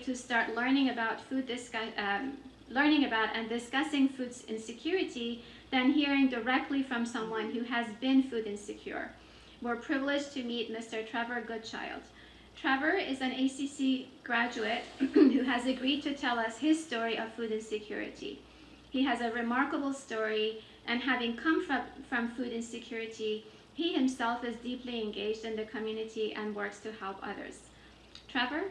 to start learning about learning about and discussing food insecurity than hearing directly from someone who has been food insecure. We're privileged to meet Mr. Trevor Goodchild. Trevor is an ACC graduate who has agreed to tell us his story of food insecurity. He has a remarkable story, and having come from food insecurity, he himself is deeply engaged in the community and works to help others. Trevor?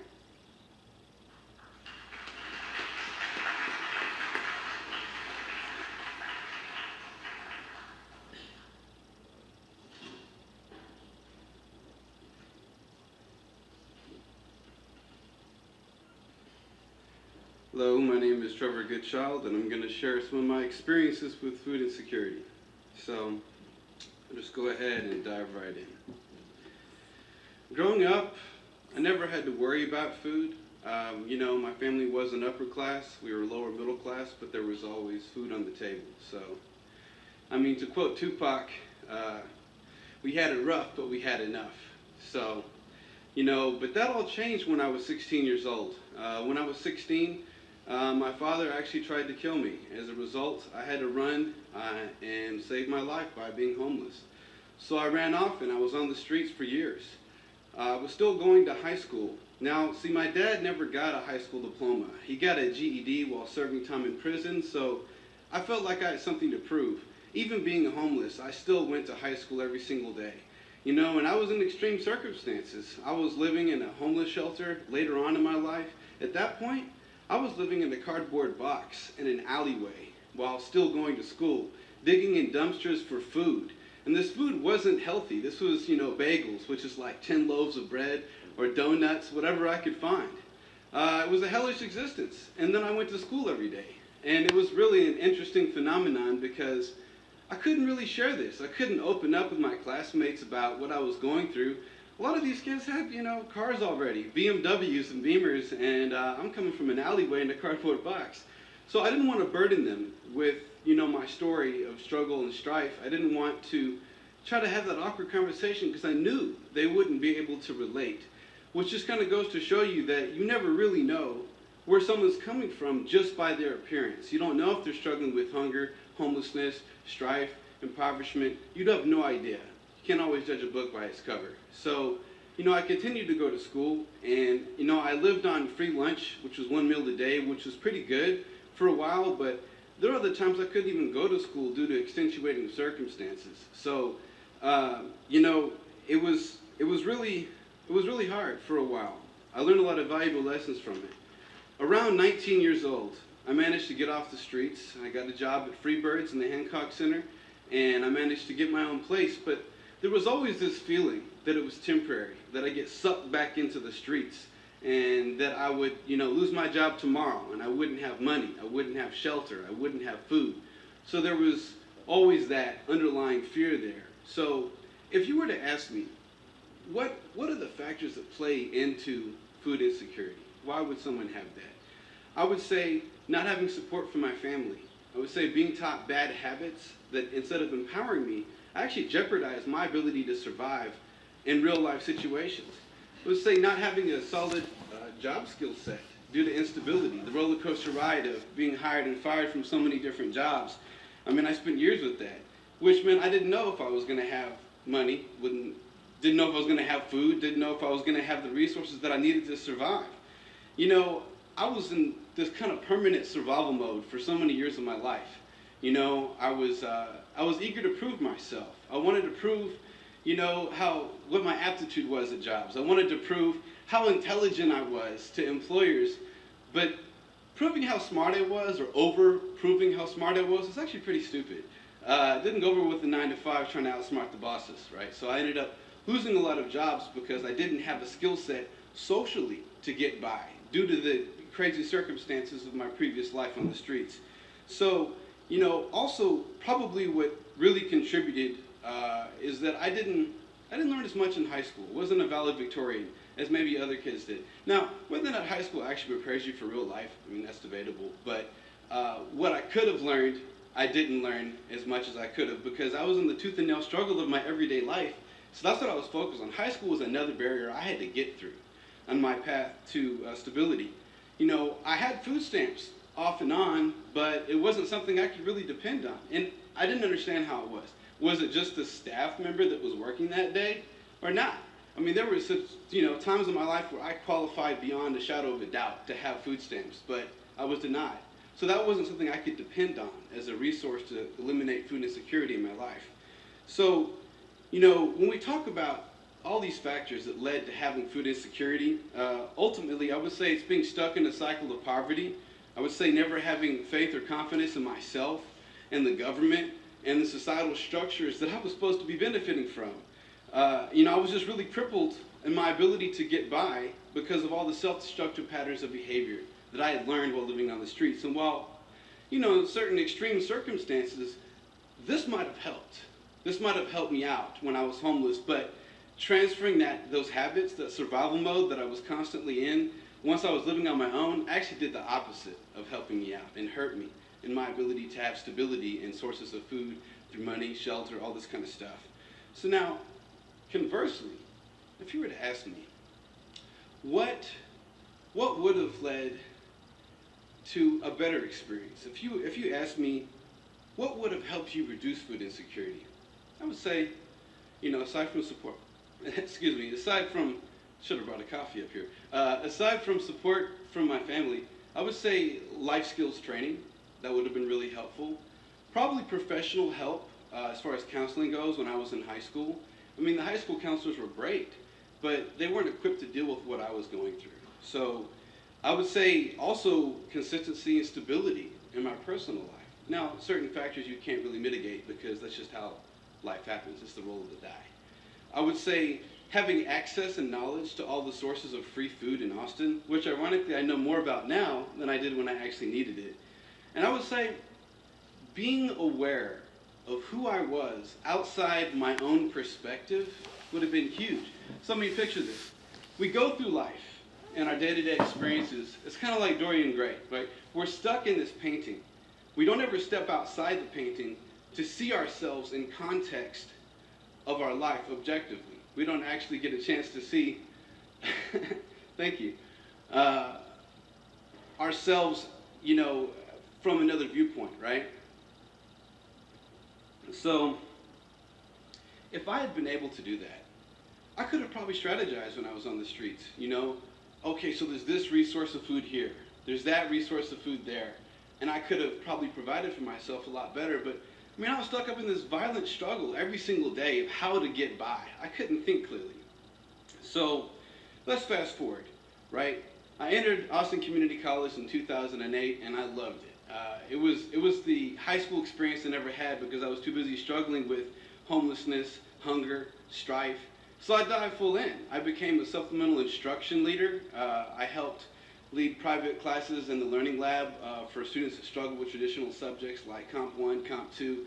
Hello, my name is Trevor Goodchild, and I'm going to share some of my experiences with food insecurity. So, I'll just go ahead and dive right in. Growing up, I never had to worry about food. My family wasn't upper class, we were lower middle class, but there was always food on the table. So, to quote Tupac, we had it rough, but we had enough. So, but that all changed when I was 16 years old. When I was 16, my father actually tried to kill me. As a result, I had to run and save my life by being homeless. So I ran off and I was on the streets for years. I was still going to high school. Now, see, my dad never got a high school diploma. He got a GED while serving time in prison, so I felt like I had something to prove. Even being homeless, I still went to high school every single day. And I was in extreme circumstances. I was living in a homeless shelter later on in my life. At that point, I was living in a cardboard box in an alleyway while still going to school, digging in dumpsters for food. And this food wasn't healthy. This was, bagels, which is like 10 loaves of bread or donuts, whatever I could find. It was a hellish existence. And then I went to school every day. And it was really an interesting phenomenon because I couldn't really share this. I couldn't open up with my classmates about what I was going through. A lot of these kids had, cars already, BMWs and Beamers, and I'm coming from an alleyway in a cardboard box. So I didn't want to burden them with, my story of struggle and strife. I didn't want to try to have that awkward conversation because I knew they wouldn't be able to relate, which just kind of goes to show you that you never really know where someone's coming from just by their appearance. You don't know if they're struggling with hunger, homelessness, strife, impoverishment. You'd have no idea. You can't always judge a book by its cover. So, I continued to go to school, and, I lived on free lunch, which was one meal a day, which was pretty good for a while, but there were other times I couldn't even go to school due to extenuating circumstances. So, it was really hard for a while. I learned a lot of valuable lessons from it. Around 19 years old, I managed to get off the streets. I got a job at Freebirds in the Hancock Center, and I managed to get my own place, but there was always this feeling that it was temporary, that I get sucked back into the streets, and that I would, lose my job tomorrow, and I wouldn't have money, I wouldn't have shelter, I wouldn't have food. So there was always that underlying fear there. So if you were to ask me, what are the factors that play into food insecurity? Why would someone have that? I would say not having support from my family. I would say being taught bad habits that instead of empowering me, actually jeopardized my ability to survive in real life situations. I would say not having a solid job skill set due to instability, the roller coaster ride of being hired and fired from so many different jobs. I spent years with that, which meant I didn't know if I was going to have money, didn't know if I was going to have food, didn't know if I was going to have the resources that I needed to survive. I was in this kind of permanent survival mode for so many years of my life. I was eager to prove myself. I wanted to prove, what my aptitude was at jobs. I wanted to prove how intelligent I was to employers, but proving how smart I was or over-proving how smart I was is actually pretty stupid. It didn't go over with the 9-to-5 trying to outsmart the bosses, right? So I ended up losing a lot of jobs because I didn't have a skill set socially to get by due to the crazy circumstances of my previous life on the streets. So, also probably what really contributed is that I didn't learn as much in high school. I wasn't a valedictorian as maybe other kids did. Now, whether or not high school actually prepares you for real life, that's debatable. But what I could have learned, I didn't learn as much as I could have because I was in the tooth and nail struggle of my everyday life. So that's what I was focused on. High school was another barrier I had to get through on my path to stability. I had food stamps off and on, but it wasn't something I could really depend on. And I didn't understand how it was. Was it just the staff member that was working that day or not? I mean, there were such, times in my life where I qualified beyond a shadow of a doubt to have food stamps, but I was denied. So that wasn't something I could depend on as a resource to eliminate food insecurity in my life. So, when we talk about all these factors that led to having food insecurity, ultimately I would say it's being stuck in a cycle of poverty. I would say never having faith or confidence in myself and the government and the societal structures that I was supposed to be benefiting from. I was just really crippled in my ability to get by because of all the self-destructive patterns of behavior that I had learned while living on the streets. And while, in certain extreme circumstances, this might have helped. This might have helped me out when I was homeless, but transferring those habits, that survival mode that I was constantly in, once I was living on my own, actually did the opposite of helping me out and hurt me in my ability to have stability and sources of food through money, shelter, all this kind of stuff. So now, conversely, if you were to ask me, what would have led to a better experience? If you asked me, what would have helped you reduce food insecurity? I would say, aside from support, should have brought a coffee up here. Aside from support from my family, I would say life skills training. That would have been really helpful. Probably professional help as far as counseling goes when I was in high school. I mean, the high school counselors were great, but they weren't equipped to deal with what I was going through. So I would say also consistency and stability in my personal life. Now, certain factors you can't really mitigate because that's just how life happens. It's the roll of the die. I would say having access and knowledge to all the sources of free food in Austin, which ironically I know more about now than I did when I actually needed it. And I would say being aware of who I was outside my own perspective would have been huge. So I mean, picture this. We go through life and our day-to-day experiences. It's kind of like Dorian Gray, right? We're stuck in this painting. We don't ever step outside the painting to see ourselves in context of our life objectively. We don't actually get a chance to see, thank you, ourselves, from another viewpoint, right? So, if I had been able to do that, I could have probably strategized when I was on the streets, Okay, so there's this resource of food here. There's that resource of food there. And I could have probably provided for myself a lot better, but I was stuck up in this violent struggle every single day of how to get by. I couldn't think clearly. So, let's fast forward, right? I entered Austin Community College in 2008, and I loved it. It was the high school experience I never had because I was too busy struggling with homelessness, hunger, strife. So I dived full in. I became a supplemental instruction leader. I helped lead private classes in the Learning Lab for students that struggle with traditional subjects like Comp 1, Comp 2,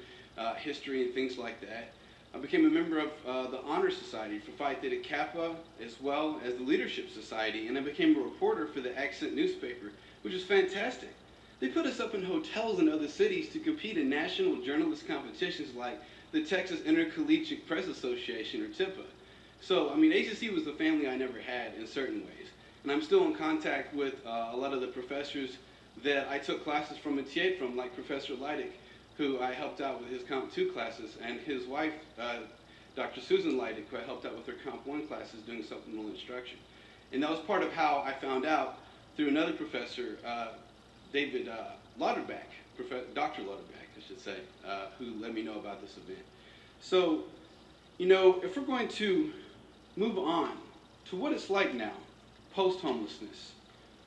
history, and things like that. I became a member of the Honor Society for Phi Theta Kappa, as well as the Leadership Society, and I became a reporter for the Accent newspaper, which was fantastic. They put us up in hotels in other cities to compete in national journalist competitions like the Texas Intercollegiate Press Association, or TIPA. So, ACC was the family I never had in certain ways. And I'm still in contact with a lot of the professors that I took classes from and TA'd from, like Professor Leidick, who I helped out with his Comp 2 classes, and his wife, Dr. Susan Leidick, who I helped out with her Comp 1 classes doing supplemental instruction. And that was part of how I found out through another professor, David Lauterbach, Dr. Lauterbach, I should say, who let me know about this event. So, if we're going to move on to what it's like now, post-homelessness,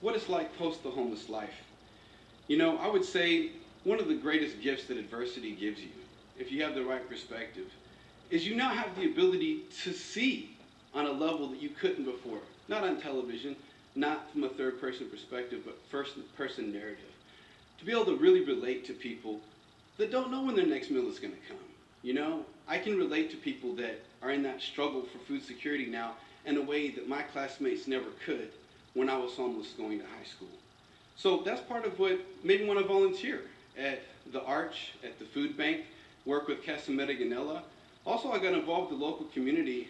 what it's like post the homeless life, I would say one of the greatest gifts that adversity gives you, if you have the right perspective, is you now have the ability to see on a level that you couldn't before. Not on television, not from a third-person perspective, but first-person narrative. To be able to really relate to people that don't know when their next meal is going to come. I can relate to people that are in that struggle for food security now in a way that my classmates never could when I was homeless going to high school. So that's part of what made me want to volunteer at the Arch, at the food bank, work with Casametta Ganella. Also, I got involved with the local community,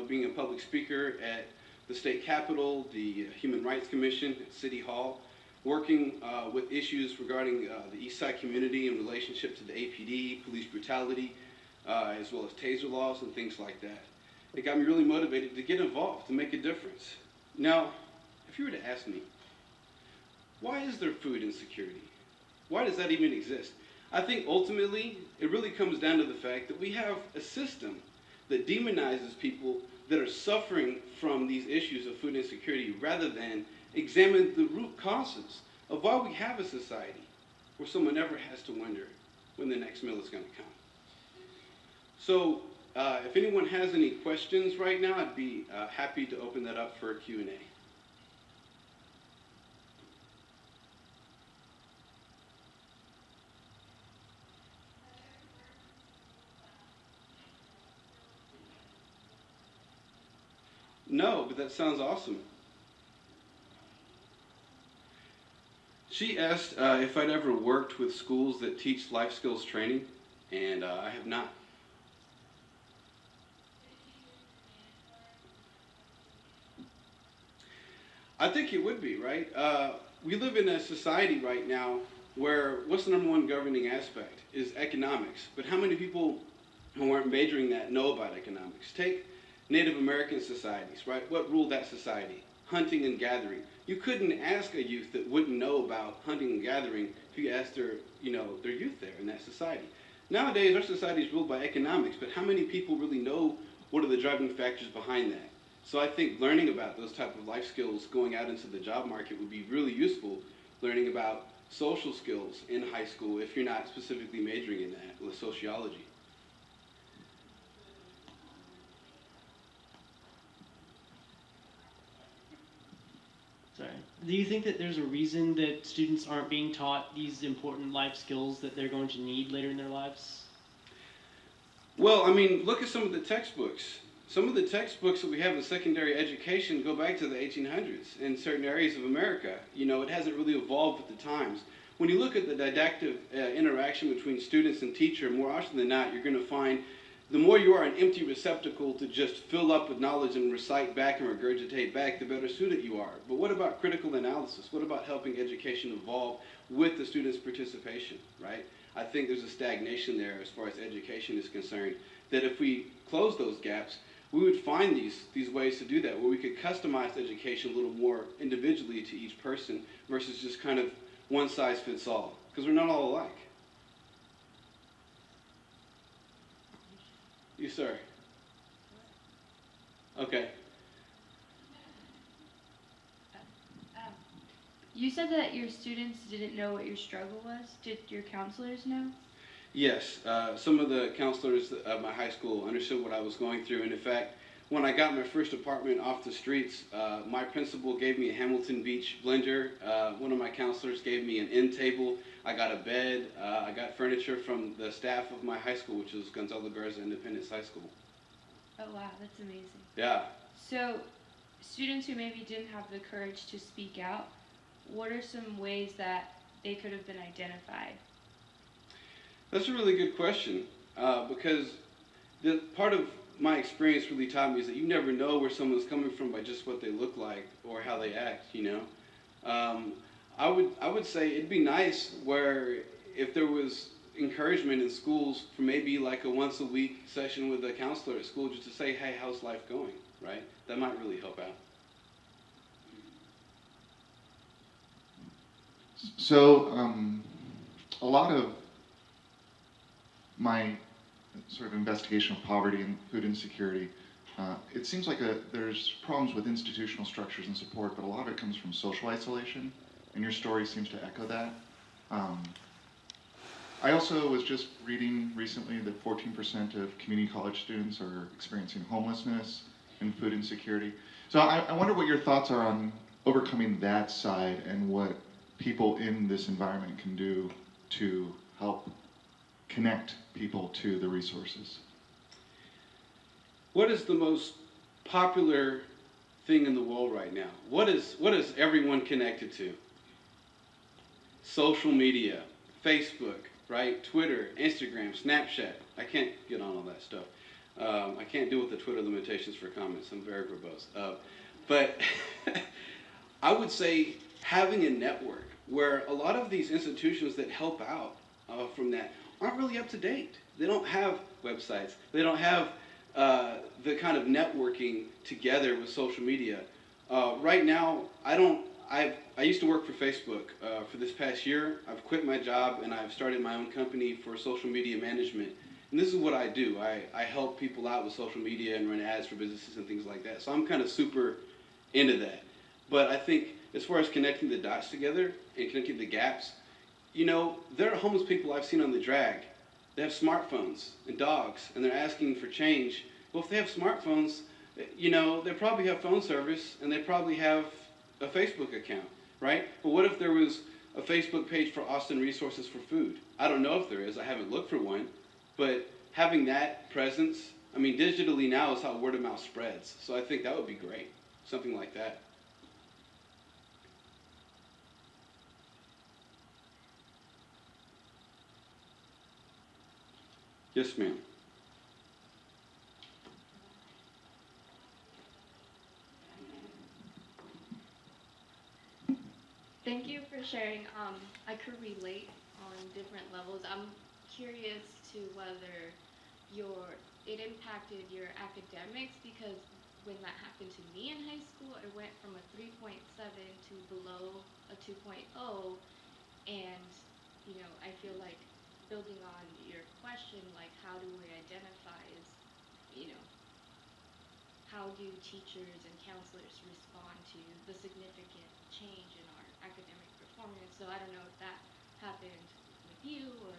being a public speaker at the state capitol, the Human Rights Commission at City Hall, working with issues regarding the East Side community in relationship to the APD, police brutality, as well as taser laws and things like that. It got me really motivated to get involved, to make a difference. Now, if you were to ask me, why is there food insecurity? Why does that even exist? I think ultimately it really comes down to the fact that we have a system that demonizes people that are suffering from these issues of food insecurity rather than examine the root causes of why we have a society where someone never has to wonder when the next meal is going to come. So if anyone has any questions right now, I'd be happy to open that up for a Q&A. No, but that sounds awesome. She asked if I'd ever worked with schools that teach life skills training, and I have not. I think it would be, right? We live in a society right now where what's the number one governing aspect is economics, but how many people who aren't majoring that know about economics? Take Native American societies, right? What ruled that society? Hunting and gathering. You couldn't ask a youth that wouldn't know about hunting and gathering if you asked their youth there in that society. Nowadays, our society is ruled by economics, but how many people really know what are the driving factors behind that? So I think learning about those type of life skills going out into the job market would be really useful. Learning about social skills in high school if you're not specifically majoring in that, with sociology. Sorry. Do you think that there's a reason that students aren't being taught these important life skills that they're going to need later in their lives? Well, I mean, look at some of the textbooks. Some of the textbooks that we have in secondary education go back to the 1800s in certain areas of America. You know, it hasn't really evolved with the times. When you look at the didactic interaction between students and teacher, more often than not, you're going to find the more you are an empty receptacle to just fill up with knowledge and recite back and regurgitate back, the better suited you are. But what about critical analysis? What about helping education evolve with the students' participation, right? I think there's a stagnation there as far as education is concerned, that if we close those gaps, we would find these ways to do that, where we could customize education a little more individually to each person versus just kind of one size fits all, because we're not all alike. You, sir. Okay. You said that your students didn't know what your struggle was. Did your counselors know? Yes, some of the counselors at my high school understood what I was going through, and in fact, when I got my first apartment off the streets, my principal gave me a Hamilton Beach blender. One of my counselors gave me an end table. I got a bed. I got furniture from the staff of my high school, which is Gonzalo Garza Independence High School. Oh wow, that's amazing. Yeah. So, students who maybe didn't have the courage to speak out, what are some ways that they could have been identified? That's a really good question, because the part of my experience really taught me is that you never know where someone's coming from by just what they look like or how they act, you know. I would say it'd be nice where if there was encouragement in schools for maybe like a once a week session with a counselor at school just to say, hey, how's life going, right? That might really help out. So a lot of my sort of investigation of poverty and food insecurity, it seems like there's problems with institutional structures and support, but a lot of it comes from social isolation, and your story seems to echo that. I also was just reading recently that 14% of community college students are experiencing homelessness and food insecurity. So I wonder what your thoughts are on overcoming that side and what people in this environment can do to help connect people to the resources. What is the most popular thing in the world right now? What is everyone connected to? Social media, Facebook, right? Twitter, Instagram, Snapchat. I can't get on all that stuff. I can't deal with the Twitter limitations for comments. I'm very verbose. But I would say having a network where a lot of these institutions that help out from that aren't really up to date. They don't have websites. They don't have the kind of networking together with social media. Right now, I used to work for Facebook. For this past year, I've quit my job and I've started my own company for social media management. And this is what I do. I help people out with social media and run ads for businesses and things like that. So I'm kind of super into that. But I think as far as connecting the dots together and connecting the gaps, you know, there are homeless people I've seen on the drag. They have smartphones and dogs, and they're asking for change. Well, if they have smartphones, you know, they probably have phone service, and they probably have a Facebook account, right? But what if there was a Facebook page for Austin Resources for Food? I don't know if there is. I haven't looked for one. But having that presence, I mean, digitally now is how word of mouth spreads. So I think that would be great, something like that. Yes, ma'am. Thank you for sharing. I could relate on different levels. I'm curious to whether it impacted your academics, because when that happened to me in high school, I went from a 3.7 to below a 2.0, and you know, I feel like building on your question, like how do we identify is, you know, how do teachers and counselors respond to the significant change in our academic performance? So I don't know if that happened with you or.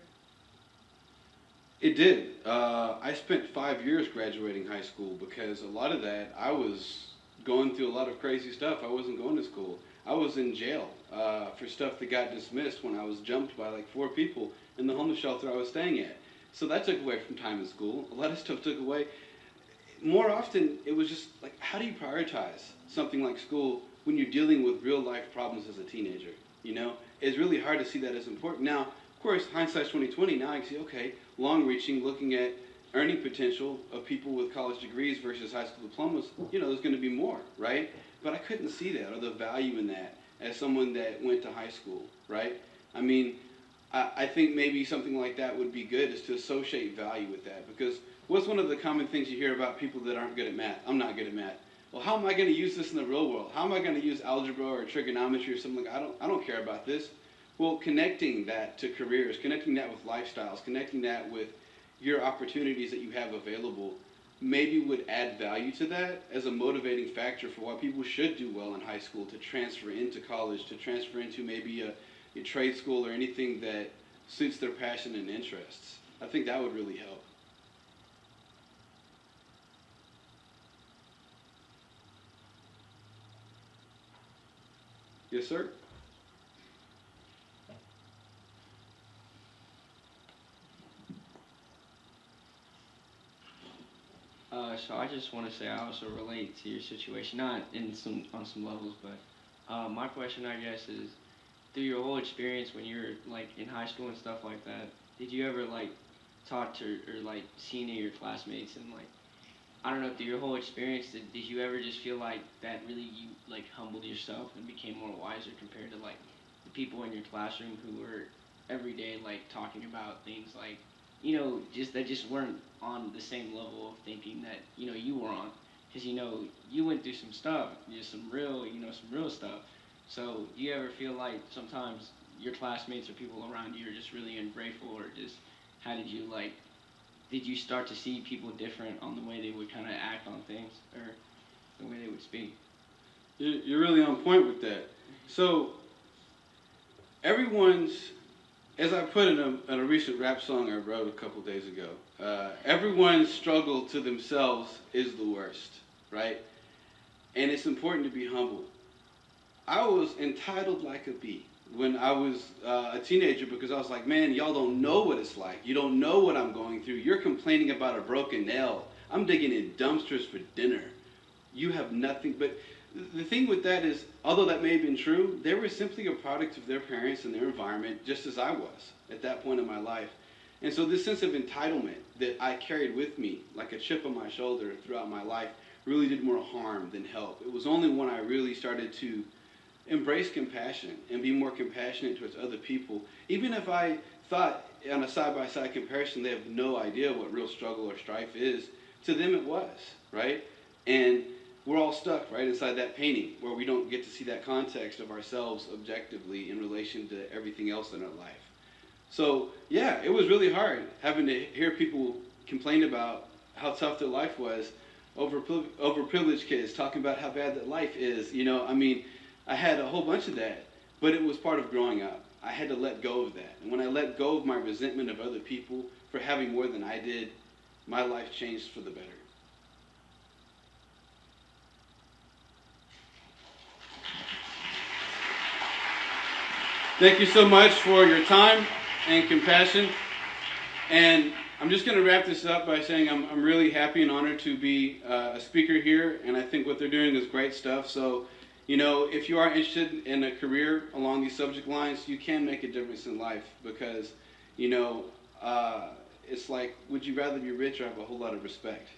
It did. I spent 5 years graduating high school because a lot of that, I was going through a lot of crazy stuff. I wasn't going to school. I was in jail for stuff that got dismissed when I was jumped by like 4 people in the homeless shelter I was staying at. So that took away from time in school. A lot of stuff took away. More often, it was just like, how do you prioritize something like school when you're dealing with real life problems as a teenager? You know, it's really hard to see that as important. Now, of course, hindsight's 2020. Now I can see, okay, long-reaching, looking at earning potential of people with college degrees versus high school diplomas. You know, there's going to be more, right? But I couldn't see that or the value in that as someone that went to high school, right? I mean, I think maybe something like that would be good, is to associate value with that. Because what's one of the common things you hear about people that aren't good at math? I'm not good at math. Well, how am I going to use this in the real world? How am I going to use algebra or trigonometry or something like I don't care about this. Well, connecting that to careers, connecting that with lifestyles, connecting that with your opportunities that you have available, maybe would add value to that as a motivating factor for why people should do well in high school, to transfer into college, to transfer into maybe a trade school or anything that suits their passion and interests. I think that would really help. Yes, sir? So I just want to say I also relate to your situation, not on some levels, but my question, I guess, is through your whole experience when you're like in high school and stuff like that, did you ever like talk to or like see any of your classmates, and like, I don't know, through your whole experience, did you ever just feel like that really you like humbled yourself and became more wiser compared to like the people in your classroom who were every day like talking about things like, you know, just that just weren't on the same level of thinking that, you know, you were on? Because, you know, you went through some stuff, just some real stuff. So do you ever feel like sometimes your classmates or people around you are just really ungrateful, or just how did you start to see people different on the way they would kind of act on things, or the way they would speak? You're really on point with that. So everyone's, as I put in a recent rap song I wrote a couple days ago, everyone's struggle to themselves is the worst, right? And it's important to be humble. I was entitled like a bee when I was a teenager, because I was like, man, y'all don't know what it's like. You don't know what I'm going through. You're complaining about a broken nail. I'm digging in dumpsters for dinner. You have nothing. But the thing with that is, although that may have been true, they were simply a product of their parents and their environment, just as I was at that point in my life. And so this sense of entitlement that I carried with me like a chip on my shoulder throughout my life really did more harm than help. It was only when I really started to embrace compassion and be more compassionate towards other people, even if I thought on a side-by-side comparison they have no idea what real struggle or strife is, to them it was, right? And we're all stuck right inside that painting where we don't get to see that context of ourselves objectively in relation to everything else in our life. So yeah, it was really hard having to hear people complain about how tough their life was, overprivileged kids talking about how bad that life is. You know, I mean, I had a whole bunch of that, but it was part of growing up. I had to let go of that. And when I let go of my resentment of other people for having more than I did, my life changed for the better. Thank you so much for your time and compassion. And I'm just going to wrap this up by saying I'm really happy and honored to be a speaker here, and I think what they're doing is great stuff. So, you know, if you are interested in a career along these subject lines, you can make a difference in life because, you know, it's like, would you rather be rich or have a whole lot of respect?